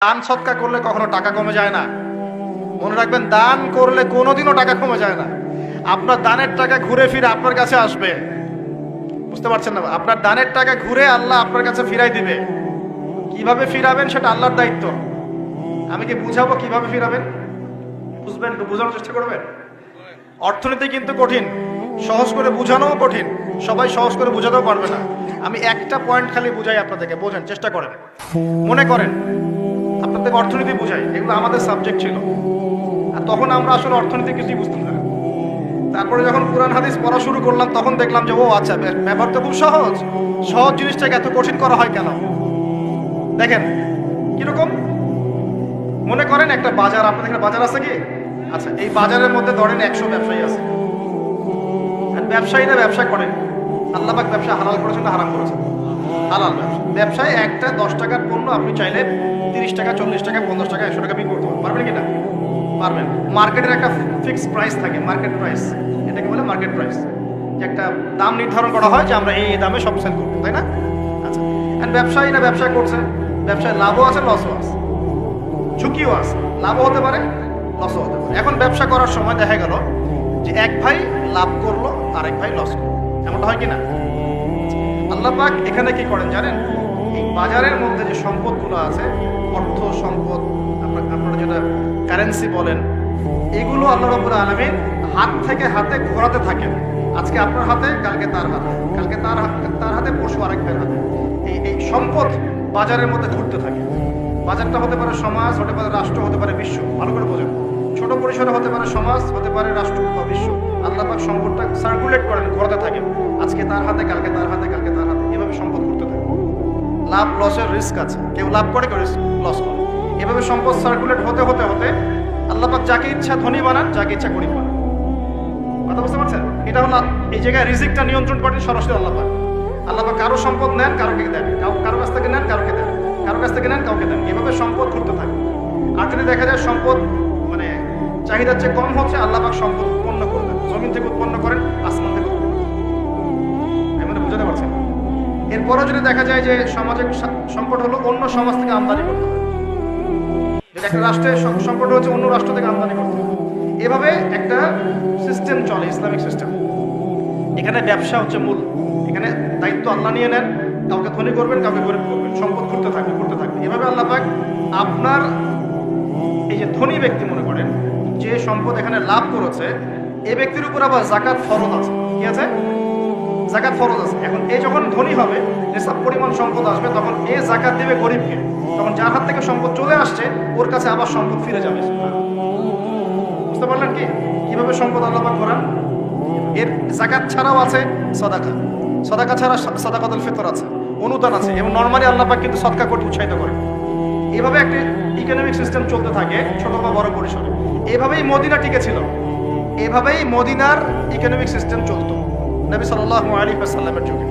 দান সৎকার করলে কখনো টাকা কমে যায় না। মনে রাখবেন, দান করলে কোনোদিনও টাকা কমে যায় না। আপনার দানের টাকা ঘুরে ফিরে আপনার কাছে আসবে। বুঝতে পারছেন না? আপনার দানের টাকা ঘুরে আল্লাহ আপনার কাছে ফিরাই দিবে। কিভাবে ফিরাবেন সেটা আল্লাহর দায়িত্ব। আমি কি বুঝাবো কিভাবে ফিরাবেন? বুঝবেন, একটু বোঝানোর চেষ্টা করবেন। অর্থনীতি কিন্তু কঠিন, সহজ করে বোঝানোও কঠিন, সবাই সহজ করে বোঝাতেও পারবে না। আমি একটা পয়েন্ট খালি বুঝাই আপনাদেরকে, বোঝেন, চেষ্টা করেন। মনে করেন আপনাদের অর্থনীতি বুঝাই, এগুলো আমাদের সাবজেক্ট ছিল, আর তখন আমরা আসলে অর্থনীতি কিছুই বুঝতাম না। তারপরে যখন কোরআন হাদিস পড়া শুরু করলাম তখন দেখলাম যে ও আচ্ছা, ব্যাপার তো খুব সহজ। সহজ জিনিসটাকে এত কঠিন করা হয় কেন? দেখেন কিরকম। মনে করেন একটা বাজার, আপনাদের এখানে বাজার আছে কি? আচ্ছা, এই বাজারের মধ্যে ধরেন 100 ব্যবসায়ী আছে। ব্যবসায়ীরা ব্যবসা করেন, আল্লাহ পাক ব্যবসা হালাল করেছেন না হারাম করেছেন? হালাল ব্যবসা। ব্যবসায় একটা 10 টাকার পণ্য আপনি চাইলে 30 টাকা, 40 টাকা, 50 টাকা, 100 টাকা বিক্রি করতে পারবেন কি না? পারবেন। মার্কেটের একটা ফিক্সড প্রাইস থাকে, মার্কেট প্রাইস, এটাকে বলে মার্কেট প্রাইস। একটা দাম নির্ধারণ করা হয় যে আমরা এই দামে সব সেল করবো, তাই না? আচ্ছা, ব্যবসায়ীরা ব্যবসা করছে, ব্যবসায় লাভও আছে, লসও আছে, ঝুঁকিও আছে। লাভও হতে পারে, লসও হতে পারে। এখন ব্যবসা করার সময় দেখা গেল যে এক ভাই লাভ করলো, আরেক ভাই লস করলো। এমনটা হয় কিনা? আল্লাহ পাক এখানে কি করেন জানেন? এই বাজারের মধ্যে যে সম্পদগুলো আছে, অর্থ সম্পদ, আপনারা যেটা কারেন্সি বলেন, এগুলো আল্লাহ রাব্বুল আলামিন হাত থেকে হাতে ঘোরাতে থাকেন। আজকে আপনার হাতে, কালকে তার হাতে, কালকে তার হাতে, পরশু আরেক ভাইয়ের হাতে। এই সম্পদ বাজারের মধ্যে ঘুরতে থাকে। বাজারটা হতে পারে সমাজ, হতে পারে রাষ্ট্র, হতে পারে বিশ্ব। ভালো করে বোঝেন, ছোট পরিসরে হতে পারে সমাজ, হতে পারে রাষ্ট্র বা বিশ্ব। আল্লাহ পাক সম্পদটা সার্কুলেট করেন, ঘোরাতে থাকেন। আজকে তার হাতে, কালকে তার হাতে, কালকে তার হাতে, এভাবে সম্পদ ঘুরতে থাকে। লাভ লসের রিস্ক আছে, কেউ লাভ করে, কেউ লস করে। এভাবে সম্পদ সার্কুলেট হতে হতে হতে আল্লাহ পাক যাকে ইচ্ছা ধনী বানান, যাকে ইচ্ছা গরিব বানান। কথা বুঝতে পারছেন? এটা হলো এই জায়গায় রিজিকটা নিয়ন্ত্রণ করেন সরাসরি আল্লাহ পাক। আল্লাহ পাক কারো সম্পদ নেন, কারোকে দেন, কারো কাছ থেকে নেন, কারোকে দেন, কারো কাছ থেকে নেন, কাউকে দেন। এভাবে সম্পদ ঘুরতে থাকে। আর যদি দেখা যায় সম্পদ মানে চাহিদার চেয়ে কম হচ্ছে, আল্লাহ পাক সম্পদ উৎপন্ন করবেন। জমিন থেকে উৎপন্ন করেন, আসমান থেকে উৎপন্ন করেন। আমি মানে বুঝাতে পারছেন? এরপরও যদি দেখা যায় যে সমাজে সংকট হলো, অন্য সমাজ থেকে আমদানি করতে হবে। যদি একটা রাষ্ট্রের সংকট হচ্ছে, অন্য রাষ্ট্র থেকে আমদানি করতে হবে। এভাবে একটা সিস্টেম চলে, ইসলামিক সিস্টেম। এখানে ব্যবসা হচ্ছে মূল। এখানে দায়িত্ব আল্লাহ নিয়ে নেন, কাউকে ধনী করবেন, কাউকে গরিব করবেন। সম্পদ ঘুরতে থাকবে, ঘুরতে থাকবে। এভাবে আল্লাহ পাক আপনার এই যে ধনী ব্যক্তি, মনে করেন যে সম্পদ এখানে লাভ করেছে, এই ব্যক্তির উপর আবার যাকাত ফরজ আছে। কি আছে? যাকাত ফরজ আছে। এখন এই যখন ধনী হবে, যেসব পরিমাণ সম্পদ আসবে, তখন এ যাকাত দেবে গরিবকে। তখন যার হাত থেকে সম্পদ চলে আসছে, ওর কাছে আবার সম্পদ ফিরে যাবে। বুঝতে পারলেন কি কিভাবে সম্পদ আল্লাহ পাক করান? এর যাকাত ছাড়াও আছে সাদাকা। সাদাকা ছাড়া সাদাকাতুল ফিতর আছে, অনুদান আছে। এবং নরমালি আল্লাহ পাক কিন্তু সদকা করতে উৎসাহিত করে। এভাবে একটা ইকোনমিক সিস্টেম চলতে থাকে, ছোট বা বড় পরিসরে। এভাবেই মদিনা টিকে ছিল, এভাবেই মদিনার ইকোনমিক সিস্টেম চলতো নবী সাল্লাল্লাহু আলাইহি ওয়াসাল্লামের যুগে।